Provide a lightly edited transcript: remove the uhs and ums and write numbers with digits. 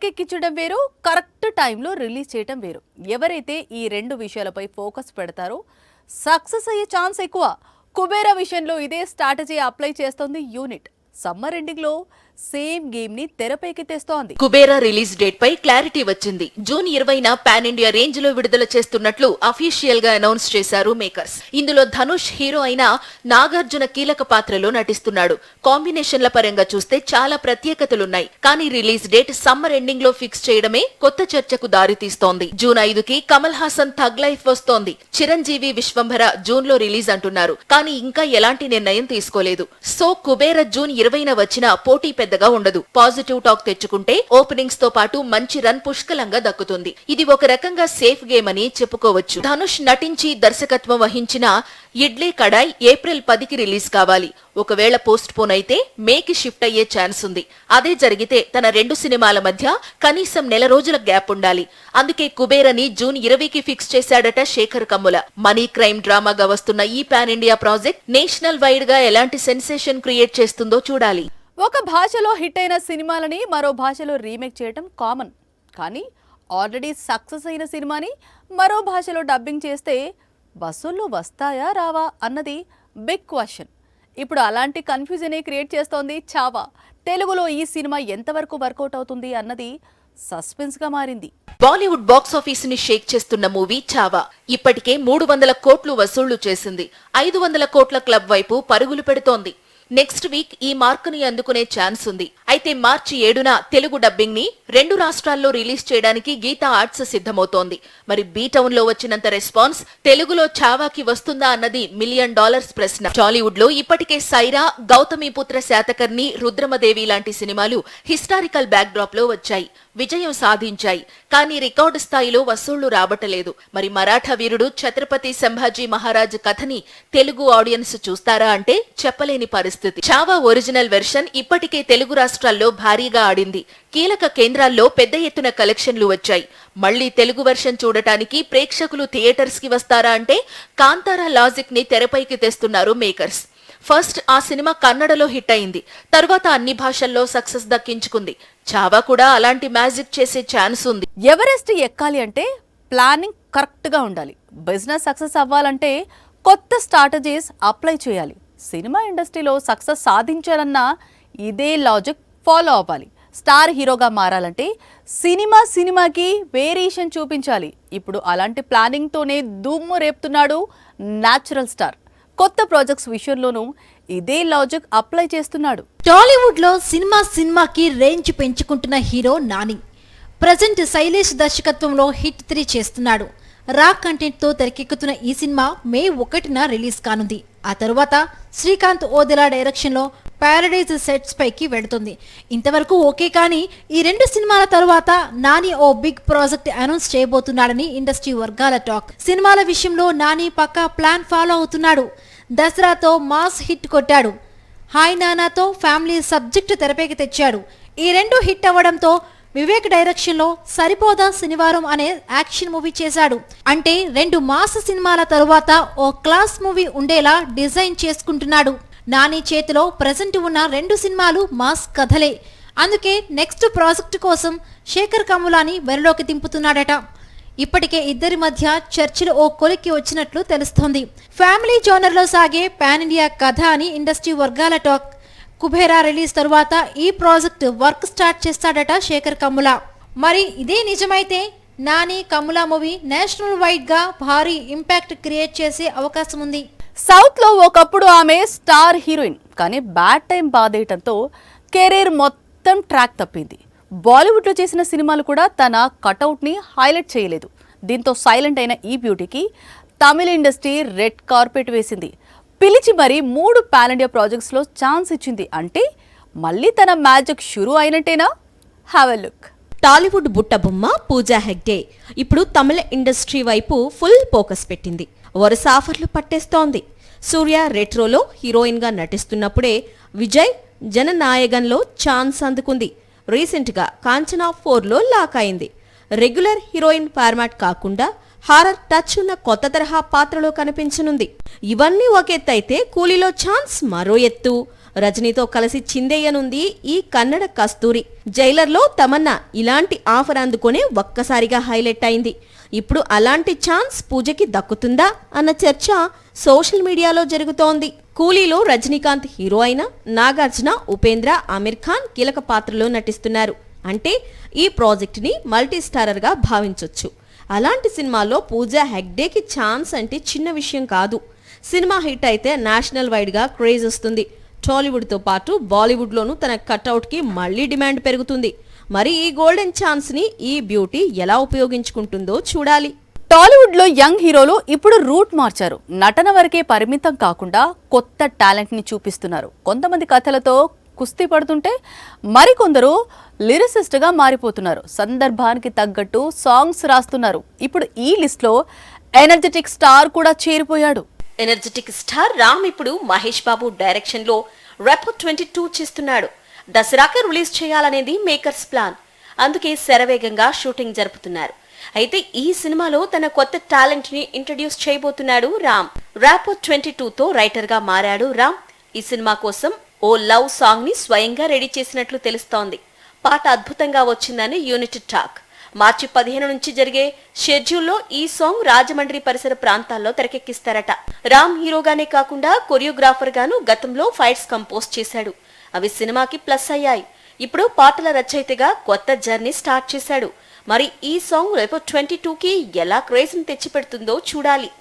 తెరకెక్కించడం వేరు, కరెక్ట్ టైంలో రిలీజ్ చేయడం వేరు. ఎవరైతే ఈ రెండు విషయాలపై ఫోకస్ పెడతారో సక్సెస్ అయ్యే ఛాన్స్ ఎక్కువ. కుబేరా విషయంలో ఇదే స్ట్రాటజీ అప్లై చేస్తోంది యూనిట్. సమ్మర్ ఎండింగ్ లో సేమ్ గేమ్ ని తెరపైకి తెస్తోంది. కుబేరా రిలీజ్ డేట్ పై క్లారిటీ వచ్చింది. జూన్ 20న పాన్ ఇండియా రేంజ్ లో విడుదల చేస్తున్నట్లు అఫీషియల్ గా అనౌన్స్ చేశారు మేకర్స్. ఇందులో ధనుష్ హీరో అయిన నాగార్జున కీలక పాత్రలో నటిస్తున్నాడు. కాంబినేషన్ల పరంగా చూస్తే చాలా ప్రత్యేకతలున్నాయి. కానీ రిలీజ్ డేట్ సమ్మర్ ఎండింగ్ లో ఫిక్స్ చేయడమే కొత్త చర్చకు దారితీస్తోంది. జూన్ 5కి కమల్ హాసన్ థగ్ లైఫ్ వస్తోంది. చిరంజీవి విశ్వంభర జూన్ లో రిలీజ్ అంటున్నారు. కానీ ఇంకా ఎలాంటి నిర్ణయం తీసుకోలేదు. సో కుబేరా జూన్ 20న వచ్చిన పోటీ పెద్దగా ఉండదు. పాజిటివ్ టాక్ తెచ్చుకుంటే ఓపెనింగ్స్ తో పాటు మంచి రన్ పుష్కలంగా దక్కుతుంది. ఇది ఒక రకంగా సేఫ్ గేమ్ అని చెప్పుకోవచ్చు. ధనుష్ నటించి దర్శకత్వం వహించిన ఇడ్లీ కడాయ్ ఏప్రిల్ 10కి రిలీజ్ కావాలి. ఒకవేళ పోస్ట్ పోన్ అయితే మేకి షిఫ్ట్ అయ్యే ఛాన్స్ ఉంది. అదే జరిగితే తన రెండు సినిమాల మధ్య కనీసం నెల రోజుల గ్యాప్ ఉండాలి. అందుకే కుబేరని జూన్ 20కి ఫిక్స్ చేశాడట శేఖర్ కమ్ముల. మనీ క్రైమ్ డ్రామాగా వస్తున్న ఈ pan India project national wide గా ఎలాంటి సెన్సేషన్ క్రియేట్ చేస్తుందో చూడాలి. ఒక భాషలో హిట్ అయిన సినిమాలని మరో భాషలో రీమేక్ చేయడం కామన్. కానీ ఆల్రెడీ సక్సెస్ అయిన సినిమాని మరో భాషలో డబ్బింగ్ చేస్తే వసూళ్లు వస్తాయా రావా అన్నది బిగ్ క్వశ్చన్. ఇప్పుడు అలాంటి కన్ఫ్యూజనే క్రియేట్ చేస్తోంది చావా. తెలుగులో ఈ సినిమా ఎంతవరకు వర్కౌట్ అవుతుంది అన్నది సస్పెన్స్ గా మారింది. బాలీవుడ్ బాక్స్ ఆఫీస్ ని షేక్ చేస్తున్న మూవీ చావా ఇప్పటికే 300 కోట్లు వసూళ్లు చేసింది. 500 కోట్ల క్లబ్ వైపు పరుగులు పెడుతోంది. నెక్స్ట్ వీక్ ఈ మార్కుని అందుకునే ఛాన్స్ ఉంది. అయితే మార్చి 7న తెలుగు డబ్బింగ్ ని 2 రాష్ట్రాల్లో రిలీజ్ చేయడానికి గీతా ఆర్ట్స్ సిద్ధమవుతోంది. మరి బీ టౌన్ లో వచ్చినంత రెస్పాన్స్ తెలుగులో చావాకి వస్తుందా అన్నది $1 మిలియన్ ప్రశ్న. టాలీవుడ్ లో ఇప్పటికే సైరా, గౌతమిపుత్ర శాతకర్ణి, రుద్రమదేవి లాంటి సినిమాలు హిస్టారికల్ బ్యాక్ డ్రాప్ లో వచ్చాయి, విజయం సాధించాయి. కానీ రికార్డు స్థాయిలో వసూళ్లు రాబట్టలేదు. మరి మరాఠా వీరుడు ఛత్రపతి సంభాజీ మహారాజ్ కథని తెలుగు ఆడియన్స్ చూస్తారా అంటే చెప్పలేని పరిస్థితి. చావా ఒరిజినల్ వెర్షన్ ఇప్పటికే తెలుగు రాష్ట్రాల్లో భారీగా ఆడింది. కీలక కేంద్రాల్లో పెద్ద ఎత్తున కలెక్షన్లు వచ్చాయి. మళ్లీ తెలుగు వెర్షన్ చూడటానికి ప్రేక్షకులు థియేటర్స్ కి వస్తారా అంటే కాంతారా లాజిక్ ని తెరపైకి తెస్తున్నారు మేకర్స్. ఫస్ట్ ఆ సినిమా కన్నడలో హిట్ అయింది. తర్వాత అన్ని భాషల్లో సక్సెస్ దక్కించుకుంది. చావా కూడా అలాంటి మ్యాజిక్ చేసే ఛాన్స్ ఉంది. ఎవరెస్ట్ ఎక్కాలి అంటే ప్లానింగ్ కరెక్ట్ గా ఉండాలి. బిజినెస్ సక్సెస్ అవ్వాలంటే కొత్త స్ట్రాటజీస్ అప్లై చేయాలి. సినిమా ఇండస్ట్రీలో సక్సెస్ సాధించాలన్నా ఇదే లాజిక్ ఫాలో అవ్వాలి. స్టార్ హీరోగా మారాలంటే సినిమాకి వేరియేషన్ చూపించాలి. ఇప్పుడు అలాంటి ప్లానింగ్ తోనే దుమ్ము రేపుతున్నాడు న్యాచురల్ స్టార్. కొత్త ప్రాజెక్ట్స్ విషయంలోనూ ఇదే లాజిక్ అప్లై చేస్తున్నాడు. టాలీవుడ్ లో సినిమాకి రేంజ్ పెంచుకుంటున్న హీరో నాని ప్రజెంట్ శైలేష్ దర్శకత్వంలో హిట్ 3 చేస్తున్నాడు. రా కంటెంట్ తో తెరకెక్కుతున్న ఈ సినిమా మే 1న రిలీజ్ కానుంది. ఆ తరువాత శ్రీకాంత్ ఓదెలా డైరెక్షన్ లో పారడైజ్ సెట్స్ పైకి వెడుతుంది. ఇంతవరకు ఓకే, కానీ ఈ 2 సినిమాల తరువాత నాని ఓ బిగ్ ప్రాజెక్ట్ అనౌన్స్ చేయబోతున్నాడని ఇండస్ట్రీ వర్గాల టాక్. సినిమాల విషయంలో నాని పక్కా ప్లాన్ ఫాలో అవుతున్నాడు. దసరాతో మాస్ హిట్ కొట్టాడు. హాయ్ నానాతో ఫ్యామిలీ సబ్జెక్ట్ తెరపైకి తెచ్చాడు. ఈ 2 హిట్ అవ్వడంతో వివేక్ డైరెక్షన్ లో సరిపోదా శనివారం అనే యాక్షన్ మూవీ చేశాడు. అంటే 2 మాస్ సినిమాల తరువాత ఓ క్లాస్ మూవీ ఉండేలా డిజైన్ చేసుకుంటున్నాడు. నాని చేతిలో ప్రెజెంట్ ఉన్న 2 సినిమాలు మాస్ కథలే. అందుకే నెక్స్ట్ ప్రాజెక్ట్ కోసం శేఖర్ కమ్ములాని బరిలోకి దింపుతున్నాడట. ఇప్పటికే ఇద్దరి మధ్య చర్చలు ఓ కొలిక్కి వచ్చినట్లు తెలుస్తోంది. ఫ్యామిలీ జోనర్ లో సాగే పాన్ ఇండియా కథ అని ఇండస్ట్రీ వర్గాల టాక్. కుబేరా రిలీజ్ తరువాత ఈ ప్రాజెక్ట్ వర్క్ స్టార్ట్ చేస్తాడట శేఖర్ కమ్ముల. మరి ఇదే నిజమైతే Nani Kammula movie national wide గా భారీ ఇంపాక్ట్ క్రియేట్ చేసే అవకాశం ఉంది. సౌత్ లో ఒకప్పుడు ఆమె స్టార్ హీరోయిన్, కానీ బ్యాడ్ టైం బాధేయటంతో కెరీర్ మొత్తం ట్రాక్ తప్పింది. బాలీవుడ్ లో చేసిన సినిమాలు కూడా తన కటౌట్ ని హైలైట్ చేయలేదు. దీంతో సైలెంట్ అయిన ఈ బ్యూటీకి తమిళ ఇండస్ట్రీ రెడ్ కార్పెట్ వేసింది. పిలిచి మరి 3 పాన్ ఇండియా ప్రాజెక్ట్స్ లో ఛాన్స్ ఇచ్చింది. అంటే మళ్ళీ తన మ్యాజిక్ షురూ అయినట్టేనా? Have a look. టాలీవుడ్ బుట్టబొమ్మ పూజా హెగ్డే ఇప్పుడు తమిళ ఇండస్ట్రీ వైపు ఫుల్ ఫోకస్ పెట్టింది. వరుస ఆఫర్లు పట్టేస్తోంది. సూర్య రెట్రోలో హీరోయిన్ గా నటిస్తున్నప్పుడే విజయ్ జననాయగన్లో ఛాన్స్ అందుకుంది. రీసెంట్ గా కాంచనా 4లో లాక్ అయింది. రెగ్యులర్ హీరోయిన్ ఫార్మాట్ కాకుండా హారర్ టచ్ ఉన్న కొత్త తరహా పాత్రలో కనిపించనుంది. ఇవన్నీ ఒక ఎత్తు అయితే కూలీలో ఛాన్స్ మరో ఎత్తు. రజనీతో కలిసి చిందేయనుంది ఈ కన్నడ కస్తూరి. జైలర్లో తమన్నా ఇలాంటి ఆఫర్ అందుకునే ఒక్కసారిగా హైలైట్ అయింది. ఇప్పుడు అలాంటి ఛాన్స్ పూజకి దక్కుతుందా అన్న చర్చ సోషల్ మీడియాలో జరుగుతోంది. కూలీలో రజనీకాంత్ హీరో అయిన నాగార్జున, ఉపేంద్ర, ఆమిర్ ఖాన్ కీలక పాత్రలో నటిస్తున్నారు. అంటే ఈ ప్రాజెక్ట్ ని మల్టీ స్టారర్ గా భావించొచ్చు. అలాంటి సినిమాలో పూజా హెగ్డేకి ఛాన్స్ అంటే చిన్న విషయం కాదు. సినిమా హిట్ అయితే నేషనల్ వైడ్ గా క్రేజ్ వస్తుంది. టాలీవుడ్ తో పాటు బాలీవుడ్ లోనూ తన కట్అవుట్ కి మళ్లీ డిమాండ్ పెరుగుతుంది. మరి ఈ గోల్డెన్ ఛాన్స్ ని ఈ బ్యూటీ ఎలా ఉపయోగించుకుంటుందో చూడాలి. టాలీవుడ్ లో యంగ్ హీరోలు ఇప్పుడు రూట్ మార్చారు. నటన వరకే పరిమితం కాకుండా కొత్త టాలెంట్ ని చూపిస్తున్నారు. కొంతమంది కథలతో కుస్తీ పడుతుంటే మరికొందరు లిరిసిస్ట్ గా మారిపోతున్నారు. సందర్భానికి తగ్గట్టు సాంగ్స్ రాస్తున్నారు. ఇప్పుడు ఈ లిస్ట్ లో ఎనర్జెటిక్ స్టార్ కూడా చేరిపోయాడు. ఎనర్జెటిక్ స్టార్ రామ్ ఇప్పుడు మహేష్ బాబు డైరెక్షన్ లో రేపో 22 చేస్తున్నాడు. దసరాకి రిలీజ్ చేయాలనేది మేకర్స్ ప్లాన్. అందుకే శరవేగంగా షూటింగ్ జరుపుతున్నారు. అయితే ఈ సినిమాలో తన కొత్త టాలెంట్ ని ఇంట్రడ్యూస్ చేయబోతున్నాడు రామ్. రేపో 22తో రైటర్ గా మారాడు రామ్. ఈ సినిమా కోసం ఓ లవ్ సాంగ్ ని స్వయంగా రెడీ చేసినట్లు తెలుస్తోంది. పాట అద్భుతంగా వచ్చిందని యూనిట్ టాక్. మార్చి 15 నుంచి జరిగే షెడ్యూల్లో ఈ సాంగ్ రాజమండ్రి పరిసర ప్రాంతాల్లో తెరకెక్కిస్తారట. రామ్ హీరోగానే కాకుండా కొరియోగ్రాఫర్ గాను గతంలో ఫైట్స్ కంపోజ్ చేశాడు. అవి సినిమాకి ప్లస్ అయ్యాయి. ఇప్పుడు పాటల రచయితగా కొత్త జర్నీ స్టార్ట్ చేశాడు. మరి ఈ సాంగ్ రేపు 22కి ఎలా క్రేజ్ ని తెచ్చిపెడుతుందో చూడాలి.